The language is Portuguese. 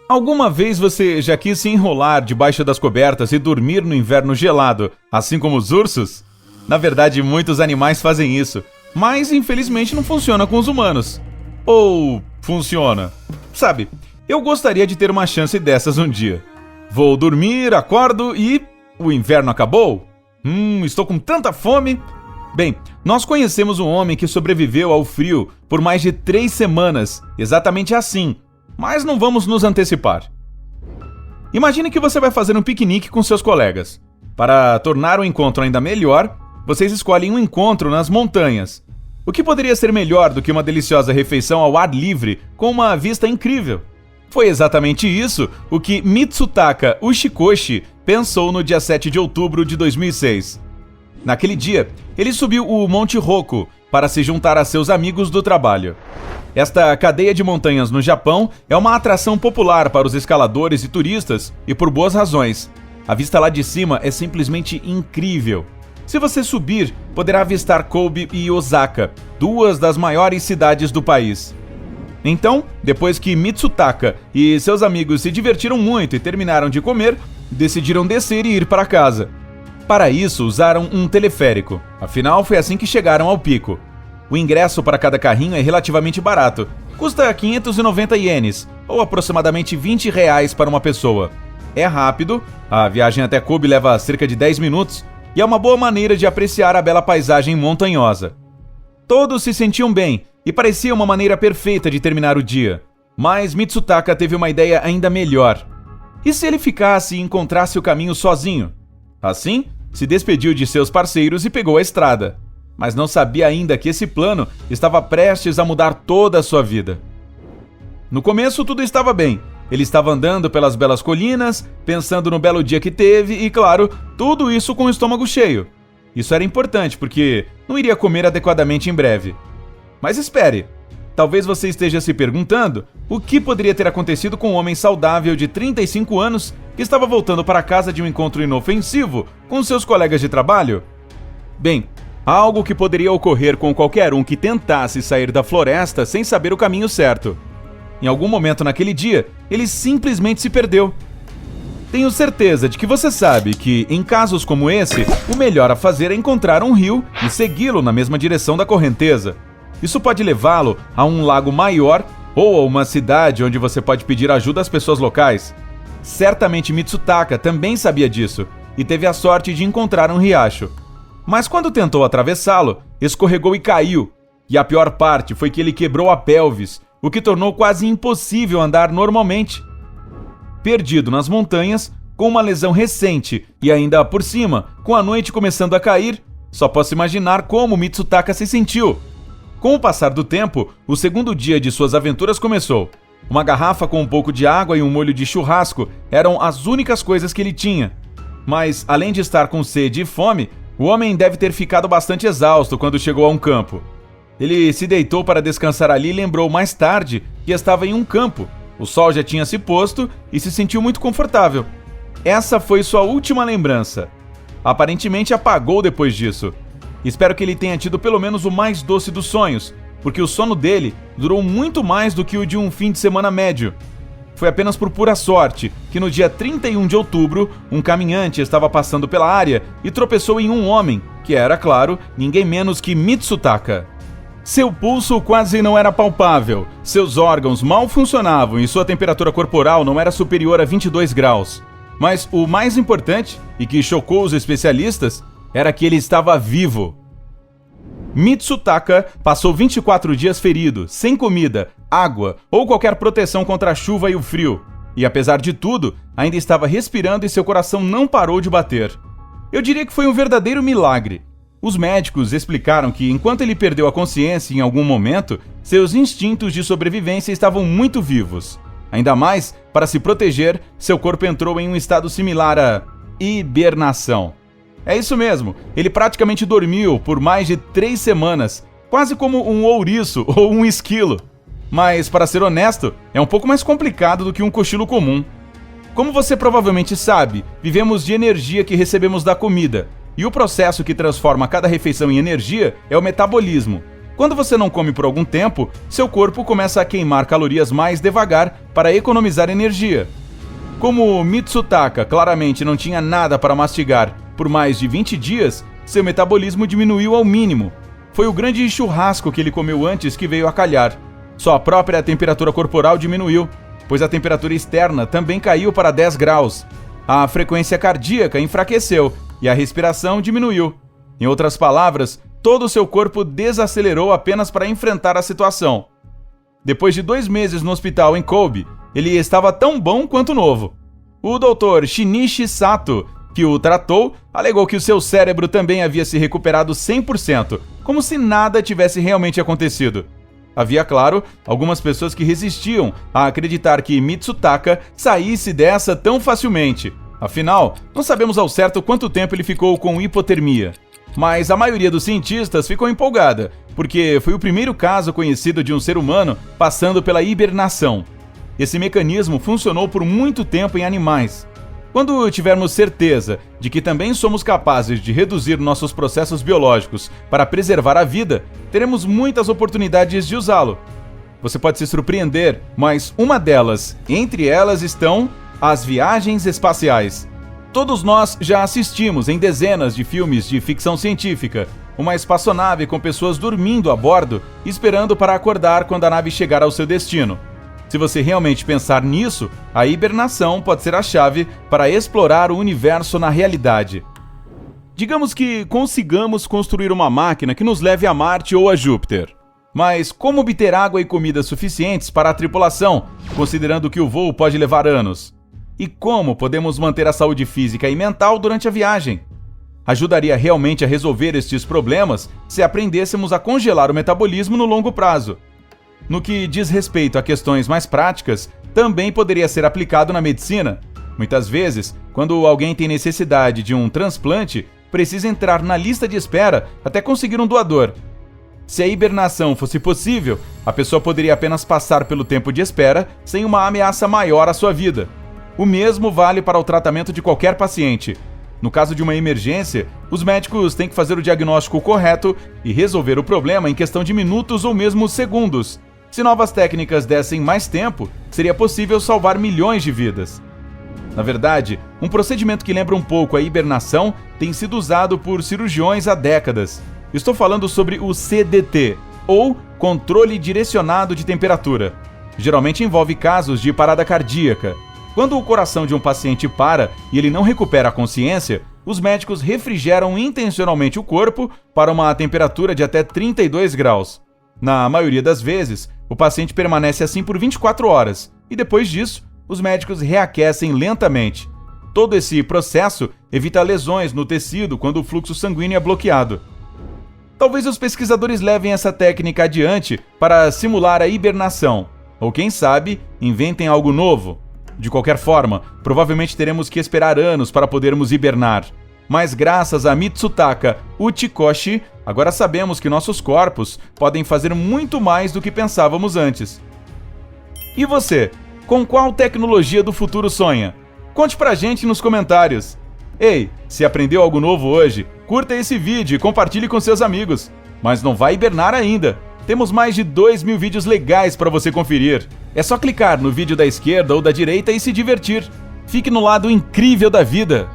Alguma vez você já quis se enrolar debaixo das cobertas e dormir no inverno gelado, assim como os ursos? Na verdade, muitos animais fazem isso, mas infelizmente não funciona com os humanos. Ou funciona? Sabe, eu gostaria de ter uma chance dessas um dia. Vou dormir, acordo e... o inverno acabou? Estou com tanta fome! Bem, nós conhecemos um homem que sobreviveu ao frio por mais de 3 semanas, exatamente assim. Mas não vamos nos antecipar. Imagine que você vai fazer um piquenique com seus colegas. Para tornar o encontro ainda melhor, vocês escolhem um encontro nas montanhas. O que poderia ser melhor do que uma deliciosa refeição ao ar livre com uma vista incrível? Foi exatamente isso o que Mitsutaka Ushikoshi pensou no dia 7 de outubro de 2006. Naquele dia, ele subiu o Monte Hoku para se juntar a seus amigos do trabalho. Esta cadeia de montanhas no Japão é uma atração popular para os escaladores e turistas, e por boas razões. A vista lá de cima é simplesmente incrível. Se você subir, poderá avistar Kobe e Osaka, 2 das maiores cidades do país. Então, depois que Mitsutaka e seus amigos se divertiram muito e terminaram de comer, decidiram descer e ir para casa. Para isso, usaram um teleférico. Afinal, foi assim que chegaram ao pico. O ingresso para cada carrinho é relativamente barato. Custa 590 ienes, ou aproximadamente R$20 para uma pessoa. É rápido, a viagem até Kobe leva cerca de 10 minutos, e é uma boa maneira de apreciar a bela paisagem montanhosa. Todos se sentiam bem, e parecia uma maneira perfeita de terminar o dia. Mas Mitsutaka teve uma ideia ainda melhor. E se ele ficasse e encontrasse o caminho sozinho? Assim, se despediu de seus parceiros e pegou a estrada. Mas não sabia ainda que esse plano estava prestes a mudar toda a sua vida. No começo tudo estava bem. Ele estava andando pelas belas colinas, pensando no belo dia que teve e, claro, tudo isso com o estômago cheio. Isso era importante porque não iria comer adequadamente em breve. Mas espere, talvez você esteja se perguntando o que poderia ter acontecido com um homem saudável de 35 anos que estava voltando para casa de um encontro inofensivo com seus colegas de trabalho? Bem, algo que poderia ocorrer com qualquer um que tentasse sair da floresta sem saber o caminho certo. Em algum momento naquele dia, ele simplesmente se perdeu. Tenho certeza de que você sabe que, em casos como esse, o melhor a fazer é encontrar um rio e segui-lo na mesma direção da correnteza. Isso pode levá-lo a um lago maior ou a uma cidade onde você pode pedir ajuda às pessoas locais. Certamente Mitsutaka também sabia disso e teve a sorte de encontrar um riacho. Mas quando tentou atravessá-lo, escorregou e caiu. E a pior parte foi que ele quebrou a pelvis, o que tornou quase impossível andar normalmente. Perdido nas montanhas, com uma lesão recente e ainda por cima, com a noite começando a cair, só posso imaginar como Mitsutaka se sentiu. Com o passar do tempo, o segundo dia de suas aventuras começou. Uma garrafa com um pouco de água e um molho de churrasco eram as únicas coisas que ele tinha. Mas, além de estar com sede e fome, o homem deve ter ficado bastante exausto quando chegou a um campo. Ele se deitou para descansar ali e lembrou mais tarde que estava em um campo. O sol já tinha se posto e se sentiu muito confortável. Essa foi sua última lembrança. Aparentemente apagou depois disso. Espero que ele tenha tido pelo menos o mais doce dos sonhos, porque o sono dele durou muito mais do que o de um fim de semana médio. Foi apenas por pura sorte que no dia 31 de outubro, um caminhante estava passando pela área e tropeçou em um homem, que era, claro, ninguém menos que Mitsutaka. Seu pulso quase não era palpável, seus órgãos mal funcionavam e sua temperatura corporal não era superior a 22 graus. Mas o mais importante, e que chocou os especialistas, era que ele estava vivo. Mitsutaka passou 24 dias ferido, sem comida, água ou qualquer proteção contra a chuva e o frio. E apesar de tudo, ainda estava respirando e seu coração não parou de bater. Eu diria que foi um verdadeiro milagre. Os médicos explicaram que, enquanto ele perdeu a consciência em algum momento, seus instintos de sobrevivência estavam muito vivos. Ainda mais, para se proteger, seu corpo entrou em um estado similar a hibernação. É isso mesmo, ele praticamente dormiu por mais de 3 semanas, quase como um ouriço ou um esquilo. Mas, para ser honesto, é um pouco mais complicado do que um cochilo comum. Como você provavelmente sabe, vivemos de energia que recebemos da comida, e o processo que transforma cada refeição em energia é o metabolismo. Quando você não come por algum tempo, seu corpo começa a queimar calorias mais devagar para economizar energia. Como Mitsutaka claramente não tinha nada para mastigar por mais de 20 dias, seu metabolismo diminuiu ao mínimo. Foi o grande churrasco que ele comeu antes que veio a calhar. Sua própria temperatura corporal diminuiu, pois a temperatura externa também caiu para 10 graus. A frequência cardíaca enfraqueceu e a respiração diminuiu. Em outras palavras, todo o seu corpo desacelerou apenas para enfrentar a situação. Depois de 2 meses no hospital em Kobe, ele estava tão bom quanto novo. O Dr. Shinichi Sato, que o tratou, alegou que o seu cérebro também havia se recuperado 100%, como se nada tivesse realmente acontecido. Havia, claro, algumas pessoas que resistiam a acreditar que Mitsutaka saísse dessa tão facilmente. Afinal, não sabemos ao certo quanto tempo ele ficou com hipotermia. Mas a maioria dos cientistas ficou empolgada, porque foi o primeiro caso conhecido de um ser humano passando pela hibernação. Esse mecanismo funcionou por muito tempo em animais. Quando tivermos certeza de que também somos capazes de reduzir nossos processos biológicos para preservar a vida, teremos muitas oportunidades de usá-lo. Você pode se surpreender, mas uma delas, entre elas estão as viagens espaciais. Todos nós já assistimos em dezenas de filmes de ficção científica, uma espaçonave com pessoas dormindo a bordo, esperando para acordar quando a nave chegar ao seu destino. Se você realmente pensar nisso, a hibernação pode ser a chave para explorar o universo na realidade. Digamos que consigamos construir uma máquina que nos leve a Marte ou a Júpiter. Mas como obter água e comida suficientes para a tripulação, considerando que o voo pode levar anos? E como podemos manter a saúde física e mental durante a viagem? Ajudaria realmente a resolver estes problemas se aprendêssemos a congelar o metabolismo no longo prazo. No que diz respeito a questões mais práticas, também poderia ser aplicado na medicina. Muitas vezes, quando alguém tem necessidade de um transplante, precisa entrar na lista de espera até conseguir um doador. Se a hibernação fosse possível, a pessoa poderia apenas passar pelo tempo de espera sem uma ameaça maior à sua vida. O mesmo vale para o tratamento de qualquer paciente. No caso de uma emergência, os médicos têm que fazer o diagnóstico correto e resolver o problema em questão de minutos ou mesmo segundos. Se novas técnicas dessem mais tempo, seria possível salvar milhões de vidas. Na verdade, um procedimento que lembra um pouco a hibernação tem sido usado por cirurgiões há décadas. Estou falando sobre o CDT, ou Controle Direcionado de Temperatura. Geralmente envolve casos de parada cardíaca. Quando o coração de um paciente para e ele não recupera a consciência, os médicos refrigeram intencionalmente o corpo para uma temperatura de até 32 graus. Na maioria das vezes, o paciente permanece assim por 24 horas e depois disso, os médicos reaquecem lentamente. Todo esse processo evita lesões no tecido quando o fluxo sanguíneo é bloqueado. Talvez os pesquisadores levem essa técnica adiante para simular a hibernação, ou quem sabe, inventem algo novo. De qualquer forma, provavelmente teremos que esperar anos para podermos hibernar. Mas graças a Mitsutaka Uchikoshi, agora sabemos que nossos corpos podem fazer muito mais do que pensávamos antes. E você? Com qual tecnologia do futuro sonha? Conte pra gente nos comentários. Ei, se aprendeu algo novo hoje, curta esse vídeo e compartilhe com seus amigos. Mas não vai hibernar ainda. Temos mais de 2.000 vídeos legais para você conferir. É só clicar no vídeo da esquerda ou da direita e se divertir. Fique no lado incrível da vida.